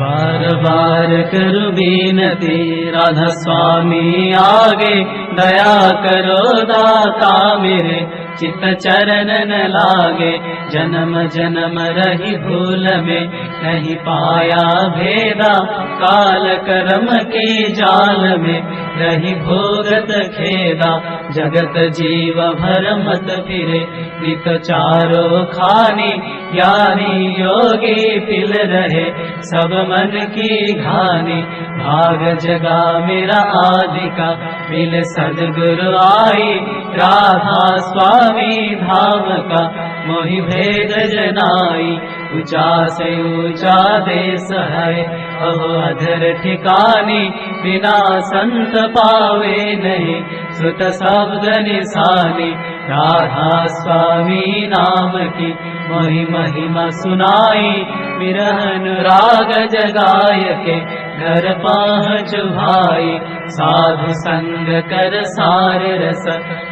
बार बार करूं विनती राधा स्वामी आगे, दया करो दाता मेरे चित्त चरण न लागे। जन्म जन्म रही भूल में नहीं पाया भेदा, काल कर्म की जाल में रही भोगत खेदा। जगत जीव भर मत फिरे नित चारो खानी, ज्ञानी योगी पिल रहे सब मन की घानी। भाग जगा मेरा आदि का मिले सदगुरु आई, राधा स्वामी धाम का मोहि भेद जनाई। ऊंचा से ऊंचा देश है अहो अधर ठिकानी, बिना संत पावे नहीं श्रुत शब्द निशानी। राधा स्वामी नाम की मोहि महिमा सुनाई, विरहन राग जगाय के घर पहुँच भाई। साधु संग कर सार रस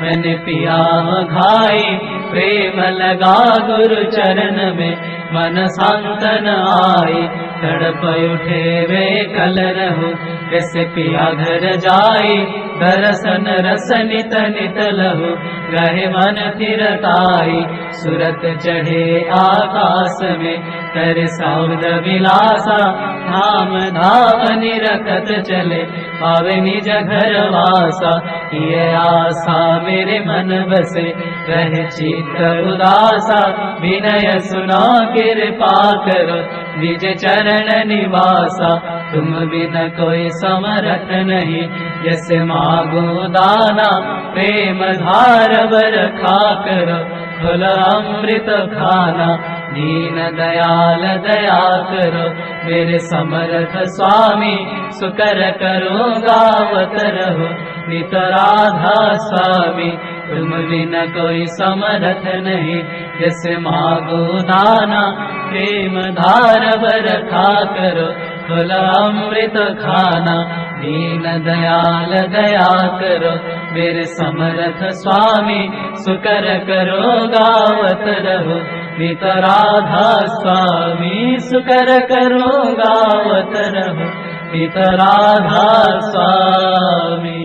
मैंने पिया घाई, प्रेम लगा गुरु चरण में मन सांतन आई। तड़प उठे वे कल रहु कैसे पिया घर जाई, दर्शन रस नित नित लहु रहे मन तिरताई। सुरत चढ़े आकाश में कर शब्द विलासा, धाम धाम निरखत चले पावे निज घर वासा। ये आशा मेरे मन बसे रहे चित्त उदासा, विनय सुना कृपा करो निज चरण निवासा। तुम बिन कोई समर्थ नहीं जैसे मागो दाना, प्रेम धार बरखा करो खुल अमृत खाना। दीन दयाल दया करो मेरे समर्थ स्वामी, सुकर करो गावत रहो नित राधा स्वामी। तुम बिन कोई समर्थ नहीं जैसे मागो दाना, प्रेम धार बरखा करो खुल अमृत खाना। दीन दयाल दया करो मेरे समर्थ स्वामी, सुकर करो गावत रहो नित राधा स्वामी। सुकर करो गावत रहो नित राधा स्वामी।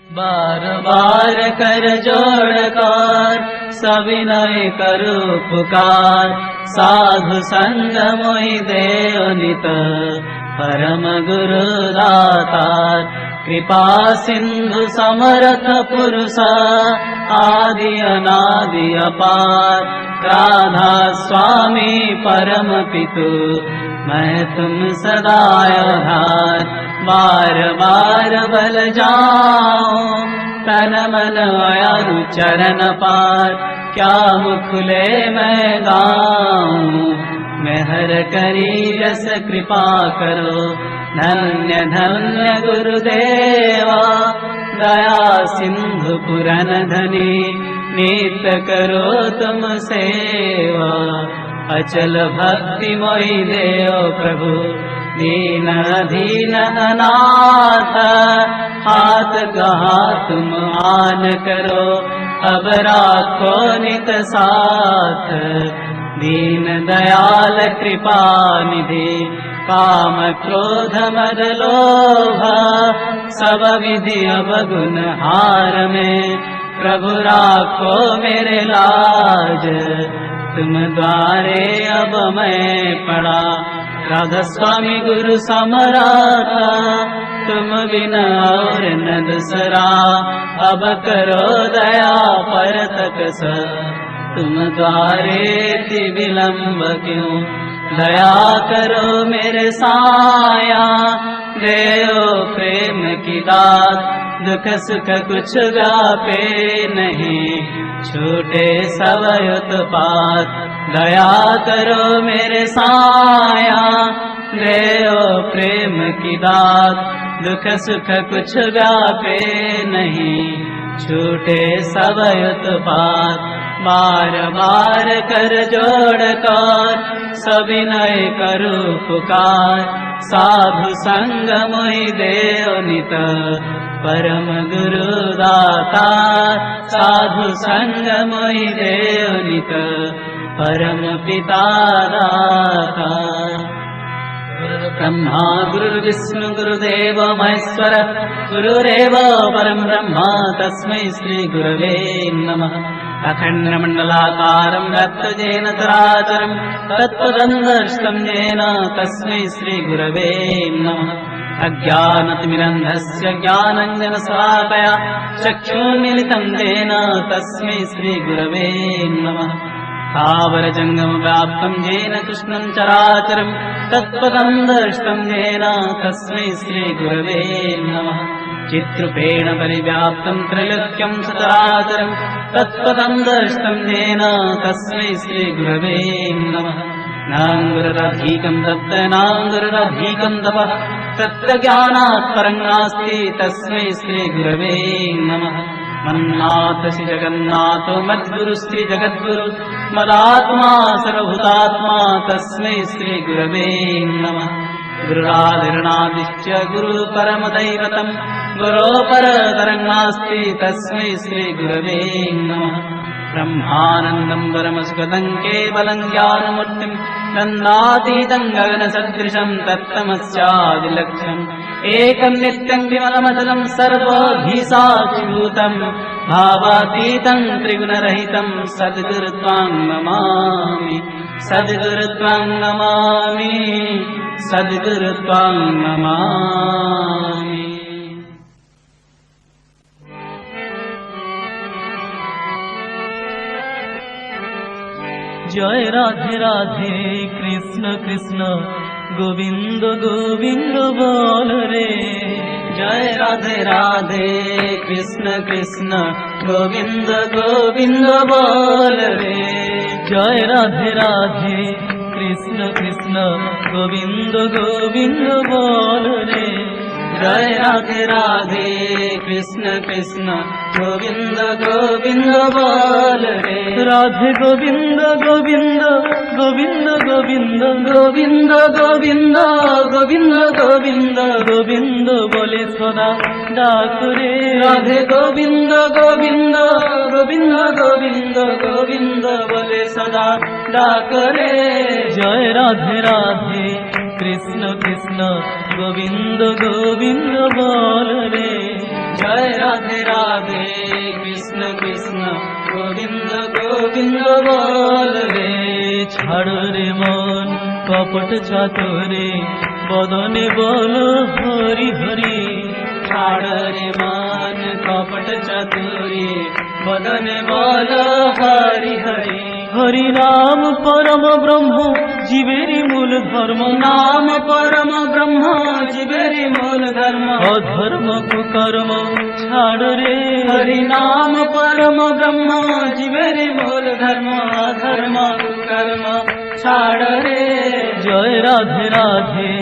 बार बार कर जोड़ कर सविनय करो पुकार, साधु संग मोहि देव नित परम गुरु दातार। कृपा सिंधु समर्थ पुरुष आदि अनादि अपार, राधा स्वामी परम पितु मैं तुम सदा आधार। बार बार बल जाऊं तन मन अयु चरण पार, क्या मुखले मैं गाऊं मेहर करी जस कृपा करो। धन्य धन्य गुरुदेवा दया सिंधु पुरन धनी, नित्य करो तुम सेवा अचल भक्ति मोहि देव प्रभु। दीन दीन अनाथ हाथ कहा तुम आन करो, अब राखो नित साथ। दीन दयाल कृपा निधि काम क्रोध मद लोभ, सब विधि अब गुण हार में प्रभु राखो मेरे लाज। तुम द्वारे अब मैं पड़ा राधा स्वामी गुरु समराता, तुम बिना और न दूसरा अब करो दया पर तक स। तुम द्वारे ति विलम्ब क्यों दया करो मेरे साया। देओ प्रेम की दात दुख सुख कुछ व्यापे नहीं, छूटे सब उत्पात दया करो मेरे साया। देओ प्रेम की दात दुख सुख कुछ व्यापे नहीं, छूटे सब उत्पात। बार बार कर जोड़ कर सविनय करो पुकार, साधु संग मोहि देव नित परम गुरु दातार साधु संग मोहि देव नित परम पिता दातार ब्रह्मा गुरुर्विष्णु गुरुदेव महेश्वर गुरुरेव परम ब्रह्म तस्मै श्री गुरवे नमः अखण्डमण्डलाकारं व्याप्तजेन चराचरं तत्पदं दर्शितं येन तस्मै श्री गुरवे नमः अज्ञानतिमिरन्धस्य ज्ञानाञ्जनशलाकया चक्षुर्मीलितं येन तस्मै श्री गुरवे नमः स्थावरजङ्गमव्याप्तं येन कृष्णं चराचरं तत्पदं दर्शितं येन तस्मै श्री गुरवे नमः चित्रूपेण परिव्याप्तं त्रैलोक्यं सचराचरं तत्पदं दर्शितं येन तस्मै श्री गुरवे नमः नाङ्गुरधिकं तत्र नाङ्गुरधिकं तपः तत्र ज्ञानात् परं नास्ति तस्मै श्री गुरवे नमः मन्नाथ श्री जगन्नाथो मद्गुरु श्री जगद्गुरु मदात्मा सर्वभूतात्मा तस्मै श्री गुरवे नमः गुरुरादिरणादिश्च गुरु परमदैवतं गुरो परतरं नास्ति तस्मै श्री गुरवे नमः ब्रह्मानन्दं परमसुखदं केवलं ज्ञानमूर्तिं नन्दातीतं गगनसदृशं तत्तमस्यादिलक्ष्यम् एकं नित्यं विमलमचलं सर्वधीसाक्षिभूतं भावातीतं त्रिगुणरहितं सद्गुरुत्वां नमामि सद्गुरुत्वां नमामि सद्गुरुत्वां नमामि। जय राधे राधे कृष्ण कृष्ण गोविंद गोविंद बोल रे जय राधे राधे कृष्ण कृष्ण गोविंद गोविंद बोल रे जय राधे राधे कृष्ण कृष्ण गोविंद गोविंद बोल रे जय राधे राधे कृष्ण कृष्ण गोविंद गोविंद बोल रे राधे गोविंद गोविंद गोविंद गोविंद गोविंद गोविंद गोविंद गोविंद गोविंद बोले सदा डाक रे राधे गोविंद गोविंद गोविंद गोविंद गोविंद बोले सदा डाक रे जय राधे राधे कृष्ण कृष्ण गोविंद गोविंद बोल रे जय राधे राधे कृष्ण कृष्ण गोविंद गोविंद बोल रे ছাড় রে মন কপট চাতুরে বদনে বলো হরি হরি ছাড় রে মন কপট চাতুরে বদনে বলো হরি হরি हरि नाम परम ब्रह्म जीवेरी मूल धर्म नाम परम ब्रह्म जीवेरी मूल धर्म अधर्म कुकर्म छाड़ रे हरि नाम परम ब्रह्म जीवेरी मूल धर्म अधर्म कुकर्म छाड़ रे जय राधे राधे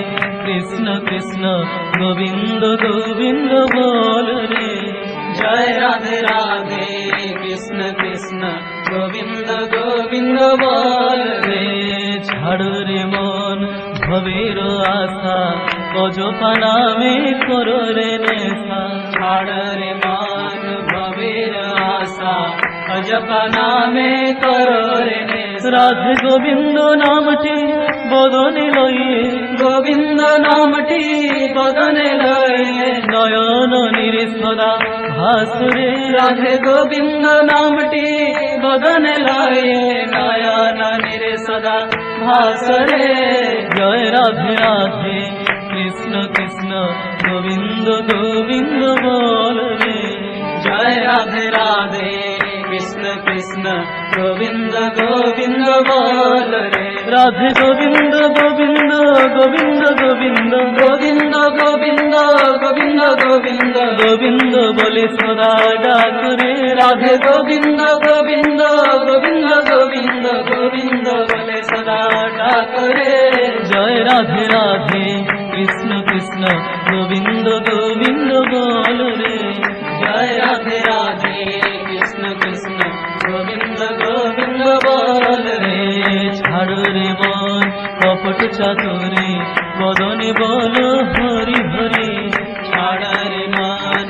कृष्ण कृष्ण गोविंद गोविंद बोल रे जय राधे राधे कृष्ण कृष्ण गोविंद गोविंद बोल रे ছাড় রে মন ভবের আশা অজপানা মে করো রে নেশা ছাড় রে মন ভবের আশা অজপানা মে করো রে নেশা রাধে গোবিন্দ নামটি বদনে লয়ে গোবিন্দ নামটি বদনে লয়ে নয়ন নিরে সদা ভাসুরে রাধে গোবিন্দ নামটি বদনে লয়ে নয়ন নিরে সদা ভাসুরে জয় রাধে রাধে কৃষ্ণ কৃষ্ণ গোবিন্দ গোবিন্দ বল রে জয় রাধে রাধে কৃষ্ণ কৃষ্ণ গোবিন্দ গোবিন্দ বল রে রাধে গোবিন্দ গোবিন্দ গোবিন্দ গোবিন্দ গোবিন্দ গোবিন্দ গোবিন্দ গোবিন্দ গোবিন্দ বলে সদা ডাক রে রাধে গোবিন্দ গোবিন্দ গোবিন্দ গোবিন্দ গোবিন্দ বলে সদা ডাক রে জয় রাধে রাধে কৃষ্ণ কৃষ্ণ গোবিন্দ গোবিন্দ বল রে জয় রাধে রাধে কৃষ্ণ কৃষ্ণ গোবিন্দ গোবিন্দ বল রে ছাড় রে মন কপট চাতুরে বদনে বল হরি হরি ছাড় রে মন